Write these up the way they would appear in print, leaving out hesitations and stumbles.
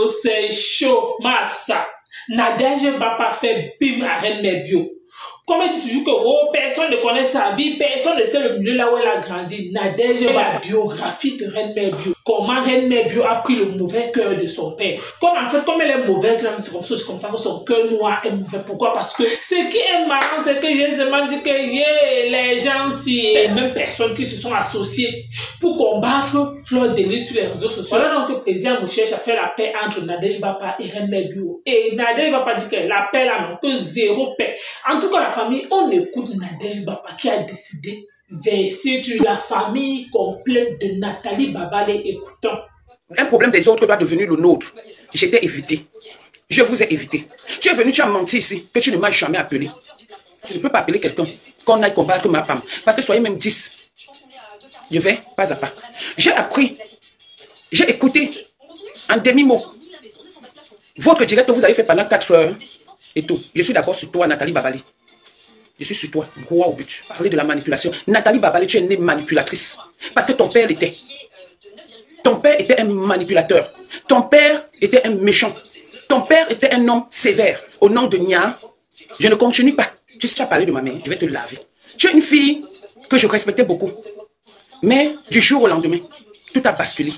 c'est chaud, massa. Nadège va pas faire bim à Reine Bio. Comme elle dit toujours que oh, personne ne connaît sa vie, personne ne sait le milieu là où elle a grandi. Nadège la biographie de Reine Bio. Comment Reine Bio a pris le mauvais cœur de son père. Comme elle est mauvaise, c'est comme ça que son cœur noir est mauvais. Pourquoi? Parce que ce qui est marrant, c'est que j'ai demandé que les gens, si les mêmes personnes qui se sont associées pour combattre Fleur de Lys sur les réseaux sociaux. Voilà donc que le président cherche à faire la paix entre Nadège Bapa et Reine Bio. Et Nadège Bapa dit que la paix là non, que zéro paix. En tout cas, la famille, on écoute Nadège Bapa qui a décidé verser sur la famille complète de Nathalie Babale. Écoutons. Un problème des autres doit devenir le nôtre. J'étais évité. Je vous ai évité. Tu es venu, tu as menti ici, que tu ne m'as jamais appelé. Je ne peux pas appeler quelqu'un qu'on aille combattre ma femme. Parce que soyez même 10. Je vais pas à pas. J'ai appris. J'ai écouté en demi-mot. Votre direct que vous avez fait pendant 4 heures et tout. Je suis d'abord sur toi, Nathalie Babale. Je suis sur toi, droit au but. Parler de la manipulation. Nathalie Babale, tu es née manipulatrice. Parce que ton père l'était. Ton père était un manipulateur. Ton père était un méchant. Ton père était un homme sévère. Au nom de Nia, je ne continue pas. Tu sais parler de ma mère, je vais te laver. Tu es une fille que je respectais beaucoup. Mais du jour au lendemain, tout a basculé.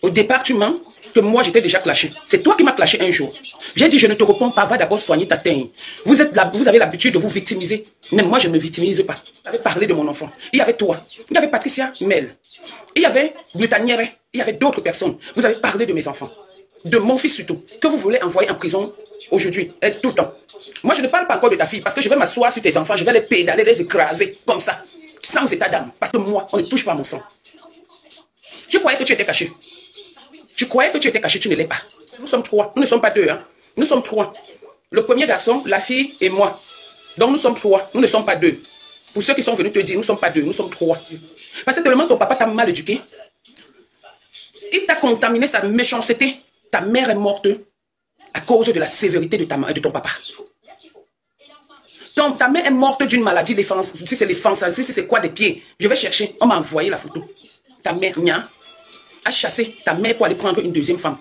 Au départ, tu mens que moi, j'étais déjà clashé. C'est toi qui m'as clashé un jour. J'ai dit, je ne te réponds pas, va d'abord soigner ta teigne. Vous avez l'habitude de vous victimiser. Mais moi, je ne me victimise pas. J'avais parlé de mon enfant. Il y avait toi. Il y avait Patricia Mel. Il y avait Blutanière. Il y avait d'autres personnes. Vous avez parlé de mes enfants. De mon fils surtout. Que vous voulez envoyer en prison aujourd'hui. Et tout le temps. Moi, je ne parle pas encore de ta fille. Parce que je vais m'asseoir sur tes enfants. Je vais les pédaler, les écraser. Comme ça. Sans état d'âme. Parce que moi, on ne touche pas à mon sang. Tu croyais que tu étais caché. Tu croyais que tu étais caché, tu ne l'es pas. Nous sommes 3. Nous ne sommes pas 2. Hein. Nous sommes 3. Le premier garçon, la fille et moi. Donc nous sommes 3. Nous ne sommes pas 2. Pour ceux qui sont venus te dire, nous ne sommes pas 2. Nous sommes 3. Parce que tellement ton papa t'a mal éduqué. Il t'a contaminé sa méchanceté. Ta mère est morte à cause de la sévérité de ton papa. Ta mère est morte d'une maladie défense. Si c'est l'enfance, si c'est quoi des pieds. Je vais chercher. On m'a envoyé la photo. Ta mère, Nia, a chassé ta mère pour aller prendre une deuxième femme.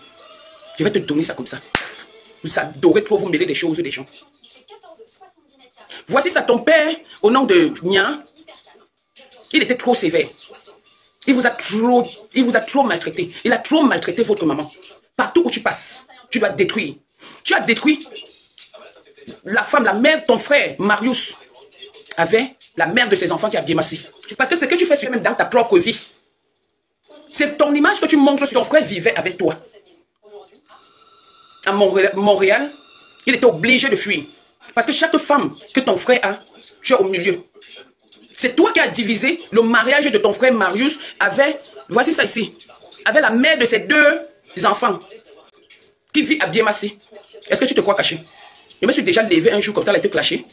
Je vais te donner ça comme ça. Vous adorez trop vous mêler des choses des gens. Voici ça, ton père, au nom de Nia, il était trop sévère. Il vous a trop maltraité. Il a trop maltraité votre maman. Partout où tu passes, tu dois détruire. Tu as détruit la femme, la mère, ton frère, Marius, avait la mère de ses enfants qui a bien massé. Parce que ce que tu fais même dans ta propre vie, c'est ton image que tu montres sur ton frère vivait avec toi. À Montréal, il était obligé de fuir. Parce que chaque femme que ton frère a, tu es au milieu. C'est toi qui as divisé le mariage de ton frère Marius avec, voici ça ici, avec la mère de ses 2 enfants qui vit à Biémassé. Est-ce que tu te crois caché? Je me suis déjà levé un jour comme ça, elle a été clashée.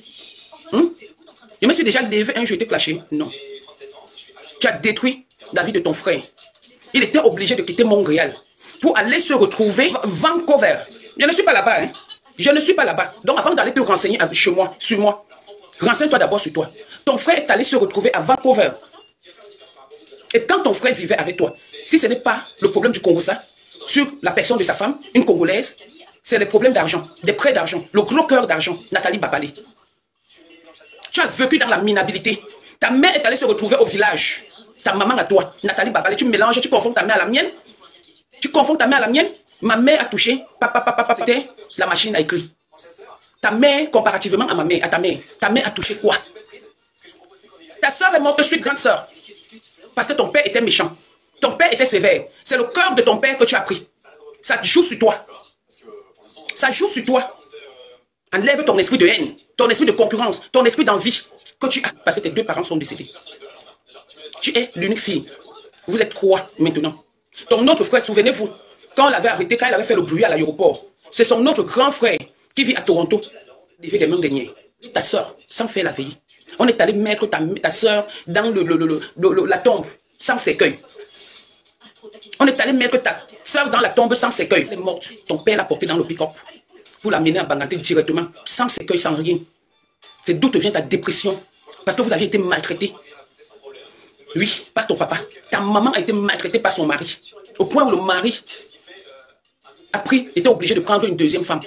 Je me suis déjà levé un jour, elle a été clashée. Non. Tu as détruit la vie de ton frère. Il était obligé de quitter Montréal pour aller se retrouver à Vancouver. Je ne suis pas là-bas. Hein. Je ne suis pas là-bas. Donc avant d'aller te renseigner chez moi, sur moi, renseigne-toi d'abord sur toi. Ton frère est allé se retrouver à Vancouver. Et quand ton frère vivait avec toi, si ce n'est pas le problème du Congo, ça, sur la personne de sa femme, une Congolaise, c'est les problèmes d'argent, des prêts d'argent, le gros cœur d'argent, Nathalie Babale. Tu as vécu dans la minabilité. Ta mère est allée se retrouver au village. Ta maman à toi, Nathalie Babale, tu mélanges, tu confonds ta mère à la mienne. Tu confonds ta mère à la mienne. Ma mère a touché, papa, c'était la machine à écrire. Ta mère, comparativement à ta mère a touché quoi? Ta soeur est morte suite grande soeur. Parce que ton père était méchant. Ton père était sévère. C'est le cœur de ton père que tu as pris. Ça joue sur toi. Ça joue sur toi. Enlève ton esprit de haine, ton esprit de concurrence, ton esprit d'envie que tu as. Parce que tes 2 parents sont décédés. Tu es l'unique fille. Vous êtes 3 maintenant. Ton autre frère, souvenez-vous, quand on l'avait arrêté, quand il avait fait le bruit à l'aéroport, c'est son autre grand frère qui vit à Toronto. Il fait des mains dernières. Ta soeur, sans faire la veille. On est allé mettre ta soeur dans la tombe, sans cercueil. On est allé mettre ta soeur dans la tombe sans cercueil. Elle est morte. Ton père l'a portée dans le pick-up pour l'amener à Banganté directement, sans cercueil, sans rien. C'est d'où te vient ta dépression. Parce que vous avez été maltraité. Oui, par ton papa. Ta maman a été maltraitée par son mari. Au point où le mari a pris, était obligé de prendre une deuxième femme.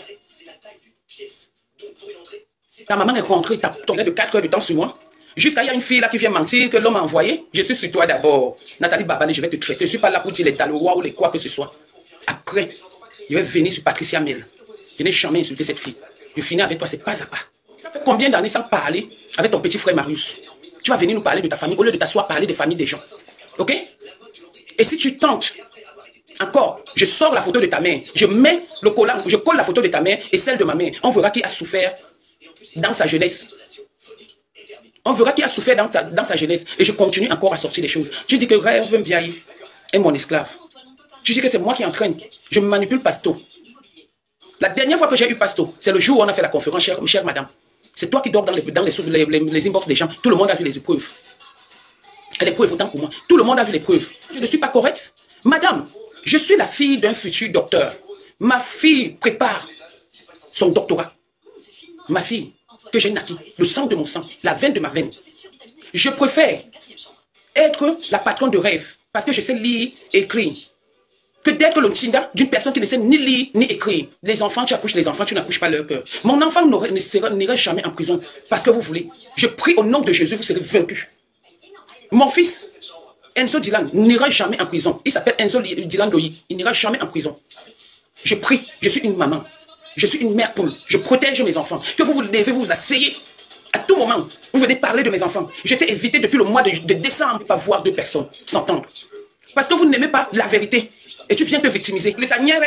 Ta maman est rentrée, t'as tombé de 4 heures de temps sur moi. Jusqu'à il y a une fille là qui vient mentir que l'homme a envoyé. Je suis sur toi d'abord. Nathalie Babale, je vais te traiter. Je ne suis pas là pour dire les talois ou les quoi que ce soit. Après, je vais venir sur Patricia Mel. Je n'ai jamais insulté cette fille. Je finis avec toi, c'est pas à pas. Tu as fait combien d'années sans parler avec ton petit frère Marius? Tu vas venir nous parler de ta famille au lieu de t'asseoir parler des familles des gens. Ok? Et si tu tentes, encore, je sors la photo de ta mère, je mets le collant, je colle la photo de ta mère et celle de ma mère. On verra qui a souffert dans sa jeunesse. On verra qui a souffert dans sa jeunesse. Et je continue encore à sortir des choses. Tu dis que Rêve Mbiaye est mon esclave. Tu dis que c'est moi qui entraîne. Je me manipule Pasto. La dernière fois que j'ai eu Pasto, c'est le jour où on a fait la conférence, chère madame. C'est toi qui dors dans les inbox des gens. Tout le monde a vu les épreuves. Et les preuves autant pour moi. Tout le monde a vu les preuves. Je ne suis pas correcte. Madame, je suis la fille d'un futur docteur. Ma fille prépare son doctorat. Ma fille, que j'ai naquie, le sang de mon sang, la veine de ma veine. Je préfère être la patronne de Rêve, parce que je sais lire et écrire, que d'être le Tinda d'une personne qui ne sait ni lire ni écrire. Les enfants, tu accouches les enfants, tu n'accouches pas leur cœur. Mon enfant n'ira jamais en prison, parce que vous voulez. Je prie au nom de Jésus, vous serez vaincus. Mon fils, Enzo Dylan, n'ira jamais en prison. Il s'appelle Enzo Dylan Doyi. Il n'ira jamais en prison. Je prie, je suis une maman. Je suis une mère poule. Je protège mes enfants. Que vous devez vous asseyez. À tout moment, vous venez parler de mes enfants. J'étais invité depuis le mois de décembre pour pas voir 2 personnes s'entendre. Parce que vous n'aimez pas la vérité. Et tu viens te victimiser. Le Tanière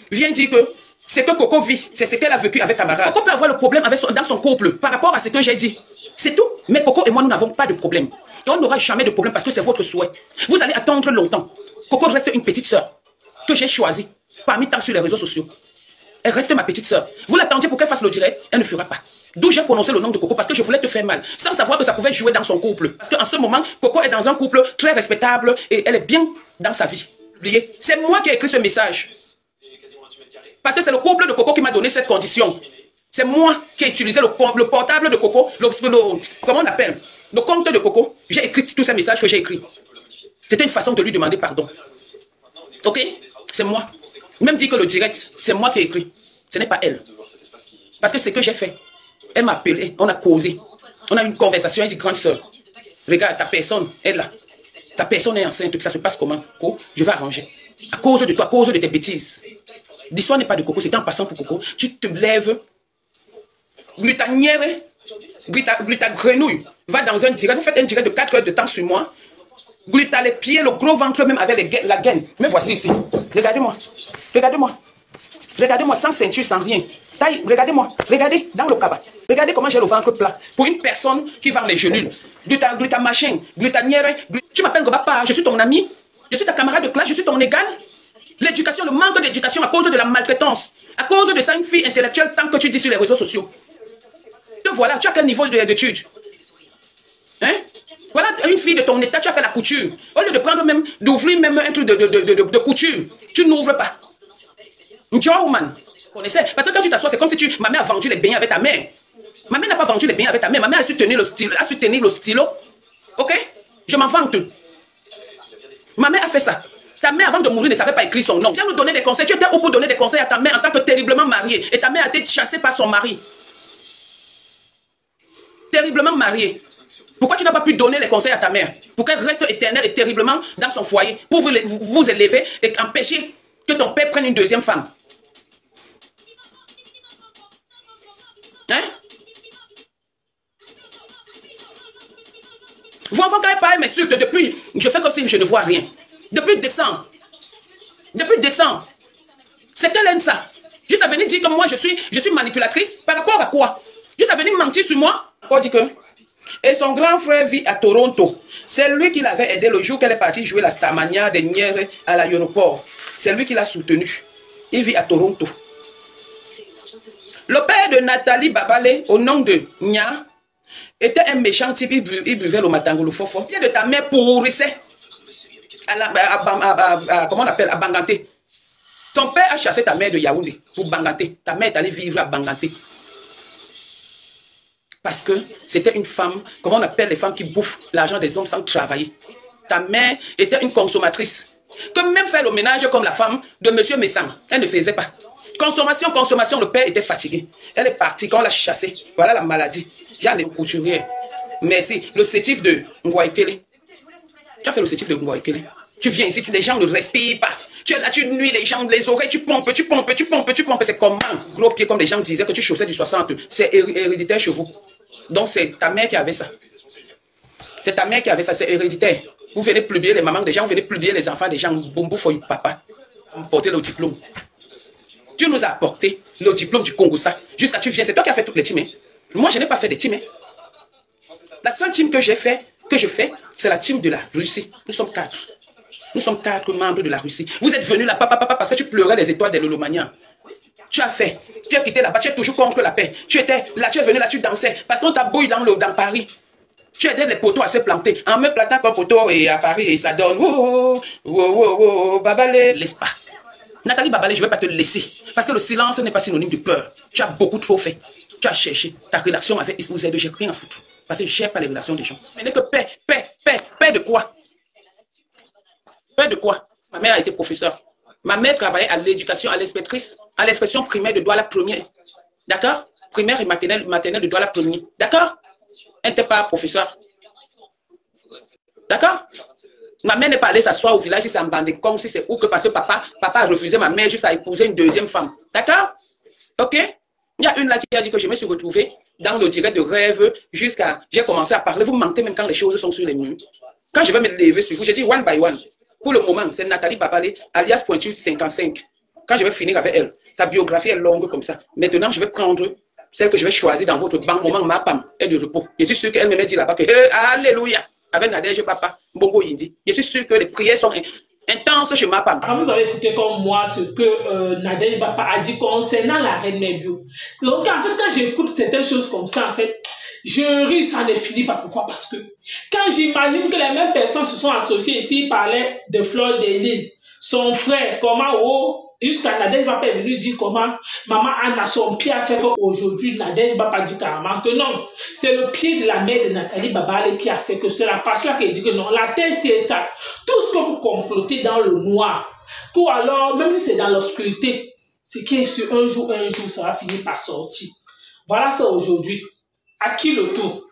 vient dire que c'est que Coco vit. C'est ce qu'elle a vécu avec camarade. Coco peut avoir le problème dans son couple par rapport à ce que j'ai dit. C'est tout. Mais Coco et moi, nous n'avons pas de problème. Et on n'aura jamais de problème parce que c'est votre souhait. Vous allez attendre longtemps. Coco reste une petite sœur que j'ai choisie parmi tant sur les réseaux sociaux. Elle reste ma petite sœur. Vous l'attendiez pour qu'elle fasse le direct, elle ne fera pas. D'où j'ai prononcé le nom de Coco, parce que je voulais te faire mal, sans savoir que ça pouvait jouer dans son couple. Parce qu'en ce moment, Coco est dans un couple très respectable et elle est bien dans sa vie. Oubliez, c'est moi qui ai écrit ce message. Parce que c'est le couple de Coco qui m'a donné cette condition. C'est moi qui ai utilisé le portable de Coco, comment on appelle, le compte de Coco. J'ai écrit tous ces messages que j'ai écrits. C'était une façon de lui demander pardon. Ok? C'est moi. Même dit que le direct, c'est moi qui ai écrit. Ce n'est pas elle. Parce que c'est ce que j'ai fait. Elle m'a appelé, on a causé. On a eu une conversation, elle dit, grande soeur, regarde, ta personne est là. Ta personne est enceinte, ça se passe comment? Coco, je vais arranger. À cause de toi, à cause de tes bêtises. L'histoire n'est pas de Coco, c'est en passant pour Coco. Tu te lèves, glutanière, gluta grenouille, va dans un direct, vous faites un direct de 4 heures de temps sur moi. Gluta les pieds, le gros ventre même avec la gaine. Mais voici ici. Regardez-moi. Regardez-moi. Regardez-moi sans ceinture, sans rien. Taille, regardez-moi. Regardez dans le cabas. Regardez comment j'ai le ventre plat. Pour une personne qui vend les gelules. Gluta machin, glutanière. Tu m'appelles Gobapa, je suis ton ami. Je suis ta camarade de classe, je suis ton égal. L'éducation, le manque d'éducation à cause de la maltraitance. À cause de ça, une fille intellectuelle, tant que tu dis sur les réseaux sociaux. Te voilà, tu as quel niveau d'études? Hein? Voilà une fille de ton état, tu as fait la couture. Au lieu de prendre même, d'ouvrir même un truc de couture, tu n'ouvres pas. Ciao, man. Connaissez? Parce que quand tu t'assois, c'est comme si ma mère a vendu les beignets avec ta mère. Ma mère n'a pas vendu les beignets avec ta mère. Ma mère a su tenir le stylo. Ok? Je m'en vante. Ma mère a fait ça. Ta mère, avant de mourir, ne savait pas écrire son nom. Viens nous donner des conseils. Tu étais où pour donner des conseils à ta mère en tant que terriblement mariée. Et ta mère a été chassée par son mari. Terriblement mariée. Pourquoi tu n'as pas pu donner les conseils à ta mère? Pour qu'elle reste éternelle et terriblement dans son foyer. Pour vous élever et empêcher que ton père prenne une deuxième femme. Hein? Vous enfants, quand elle parle, m'insulte depuis, je fais comme si je ne vois rien. Depuis décembre. Depuis décembre. C'est qu'elle aime ça. Juste à venir dire que moi, je suis manipulatrice. Par rapport à quoi? Juste à venir mentir sur moi. Quoi dit que? Et son grand frère vit à Toronto. C'est lui qui l'avait aidé le jour qu'elle est partie jouer la Starmania de Nière à l'aéroport. C'est lui qui l'a soutenu. Il vit à Toronto. Le père de Nathalie Babale, au nom de Nya, était un méchant type. Il buvait le matangolo fofo. Il y a de ta mère pourrissait. Comment on appelle? À Banganté. Ton père a chassé ta mère de Yaoundé pour Banganté. Ta mère est allée vivre à Banganté. Parce que c'était une femme, comment on appelle les femmes qui bouffent l'argent des hommes sans travailler. Ta mère était une consommatrice. Que même faire le ménage comme la femme de monsieur Messang, elle ne faisait pas. Consommation, consommation, le père était fatigué. Elle est partie, quand on l'a chassée. Voilà la maladie. Il y a des couturiers. Merci. Le sétif de Ngwaikele. Tu as fait le sétif de Ngwaikele. Tu viens ici, les gens ne respirent pas. Tu es là, tu nuis les gens, les oreilles, tu pompes, tu pompes, tu pompes, tu pompes. C'est comment? Gros pied, comme les gens disaient que tu chaussais du 60. C'est héréditaire chez vous. Donc c'est ta mère qui avait ça. C'est ta mère qui avait ça, c'est héréditaire. Vous venez publier les mamans des gens, vous venez publier les enfants des gens. Boumbo for papa. Portez le diplôme. Tu nous as apporté le diplôme du Congo, ça. Jusqu'à tu viens, c'est toi qui as fait toutes les teams. Hein. Moi, je n'ai pas fait des teams. Hein. La seule team que je fais, c'est la team de la Russie. Nous sommes 4. Nous sommes 4 membres de la Russie. Vous êtes venus là, papa, parce que tu pleurais les étoiles des Lolomanians. Tu as fait. Tu as quitté là-bas, tu es toujours contre la paix. Tu étais là, tu es venu là, tu dansais. Parce qu'on t'a bouillé dans Paris. Tu aidais les poteaux à se planter. En me plantant comme poteau et à Paris, et ça donne. Babalé, laisse pas. Nathalie Babalé, je ne vais pas te laisser. Parce que le silence n'est pas synonyme de peur. Tu as beaucoup trop fait. Tu as cherché ta relation avec Ismouzé, j'ai rien à foutre. Parce que je n'aime pas les relations des gens. Mais n'est que paix de quoi? Paix de quoi? Ma mère a été professeure. Ma mère travaillait à l'éducation, à l'inspectrice, à l'expression primaire de Douala première. D'accord? Primaire et maternelle de Douala première. D'accord? Elle n'était pas professeure. D'accord? Ma mère n'est pas allée s'asseoir au village si c'est en Bandekong, si c'est où que parce que papa a refusé ma mère juste à épouser une deuxième femme. D'accord? Ok? Il y a une là qui a dit que je me suis retrouvée dans le direct de rêve jusqu'à... J'ai commencé à parler. Vous mentez même quand les choses sont sur les murs. Quand je vais me lever sur vous, je dis one by one. Pour le moment, c'est Nathalie Babalé, alias Pointure 55. Quand je vais finir avec elle, sa biographie est longue comme ça. Maintenant, je vais prendre celle que je vais choisir dans votre banc, moment ma femme est de repos. Je suis sûr qu'elle me dit là-bas que Alléluia, avec Nadège Papa, Bongo Indi. Je suis sûr que les prières sont intenses chez ma femme. Quand vous avez écouté comme moi ce que Nadège Papa a dit concernant la reine Nebio. Donc en fait, quand j'écoute certaines choses comme ça, en fait, je ris, ça ne finit pas. Pourquoi? Parce que quand j'imagine que les mêmes personnes se sont associées ici, parlaient de Fleur de Lille, son frère, comment jusqu'à Nadège Papa est venu dire comment maman Anna, son pied a fait qu'aujourd'hui Nadège Papa dit carrément que non, c'est le pied de la mère de Nathalie Babalé qui a fait que c'est la partie-là qui dit que non, la terre c'est ça. Tout ce que vous complotez dans le noir, ou alors même si c'est dans l'obscurité, c'est qui est sur un jour, ça va finir par sortir. Voilà ça aujourd'hui. À qui le tour?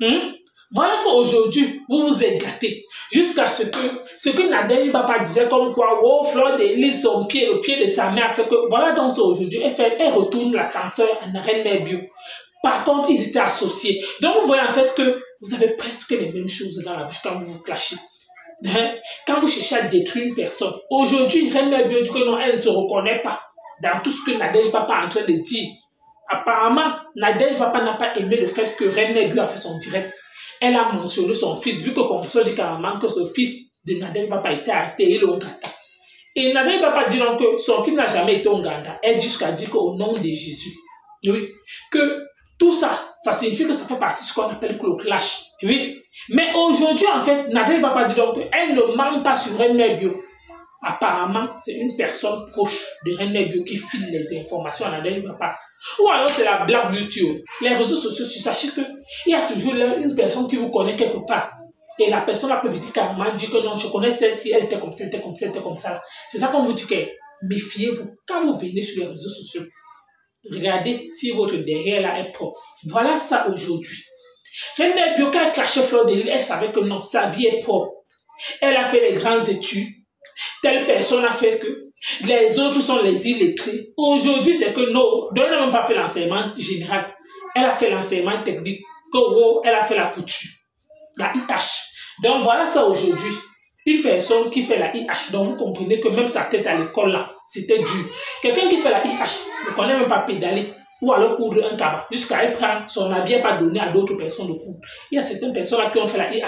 Voilà qu'aujourd'hui, vous vous êtes gâtés. Jusqu'à ce que Nadège Papa disait comme quoi, oh, Fleur de Lille, son pied, le pied de sa mère, fait que, voilà donc ça aujourd'hui. Elle retourne l'ascenseur à Reine Mère Bio. Par contre, ils étaient associés. Donc, vous voyez en fait que vous avez presque les mêmes choses dans la bouche quand vous vous clashez. Quand vous cherchez à détruire une personne, aujourd'hui, Reine Mère Bio dit que non, elle ne se reconnaît pas dans tout ce que Nadège Papa est en train de dire. Apparemment, Nadège Papa n'a pas aimé le fait que Reine Mère Bio a fait son direct. Elle a mentionné son fils, vu que Commission dit carrément que ce fils de Nadège Papa était arrêté et Onganda. Et Nadège Papa dit donc que son fils n'a jamais été Onganda. Elle dit jusqu'à dire qu'au nom de Jésus, oui, que tout ça, ça signifie que ça fait partie de ce qu'on appelle le clash. Oui. Mais aujourd'hui, en fait, Nadège Papa dit donc qu'elle ne ment pas sur Reine Mère Bio. Apparemment, c'est une personne proche de Reine Mère Bio qui file les informations à Nadège Papa. Ou alors c'est la blague YouTube. Les réseaux sociaux, sachez qu'il y a toujours une personne qui vous connaît quelque part. Et la personne peut vous dire carrément dire que non, je connais celle-ci, elle était comme ça, elle était comme ça, elle était comme ça. C'est ça qu'on vous dit que méfiez-vous. Quand vous venez sur les réseaux sociaux, regardez si votre derrière là est propre. Voilà ça aujourd'hui. Reine Mère Bio, quand elle cachait Fleur de Lille, elle savait que non, sa vie est propre. Elle a fait les grandes études. Telle personne a fait que les autres sont les illettrés. Aujourd'hui, c'est que non, elle n'a même pas fait l'enseignement général. Elle a fait l'enseignement technique. Elle a fait la couture, la IH. Donc voilà ça aujourd'hui. Une personne qui fait la IH, donc vous comprenez que même sa tête à l'école là, c'était dur. Quelqu'un qui fait la IH ne connaît même pas pédaler ou alors coudre un cabas. Jusqu'à elle prendre son habit et pas donner à d'autres personnes de coudre. Il y a certaines personnes là qui ont fait la IH,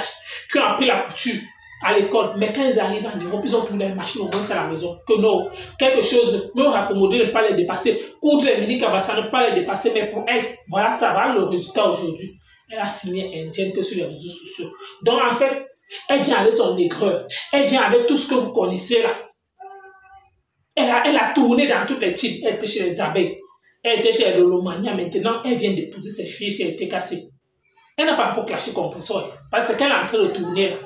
qui ont appris la couture à l'école, mais quand ils arrivent en Europe, ils ont tous les machines au moins à la maison. Que non, quelque chose, même raccommoder, ne pas les dépasser. Coudre les mini-cabas, ne pas les dépasser, mais pour elle, voilà, ça va le résultat aujourd'hui. Elle a signé indienne que sur les réseaux sociaux. Donc en fait, elle vient avec son aigreur, elle vient avec tout ce que vous connaissez là. Elle a tourné dans toutes les types. Elle était chez les abeilles, elle était chez les Lolomania. Maintenant, elle vient d'épouser ses filles si elle était cassée. Elle n'a pas encore clashé compresseur parce qu'elle est en train de tourner là.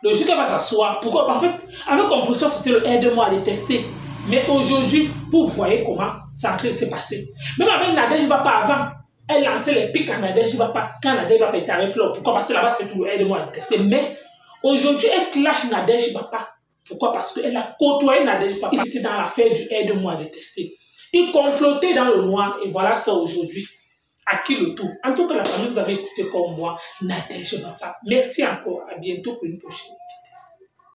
Le jour qu'elle va s'asseoir, pourquoi? En fait, avec compréhension, c'était le aide-moi à détester. Mais aujourd'hui, vous voyez comment ça s'est passé. Même avec Nadège Bapa avant, elle lançait les pics à Nadège Bapa quand Nadège Bapa était avec Flore. Pourquoi? Parce que là-bas, c'était tout le aide-moi à détester. Mais aujourd'hui, elle clash Nadège Bapa. Pourquoi? Parce qu'elle a côtoyé Nadège Bapa. Ils étaient dans l'affaire du aide-moi à détester. Ils complotaient dans le noir et voilà ça aujourd'hui. À qui le tour? En tout cas, la famille, vous avez écouté comme moi, Nadège Bapa. Merci encore. À bientôt pour une prochaine vidéo.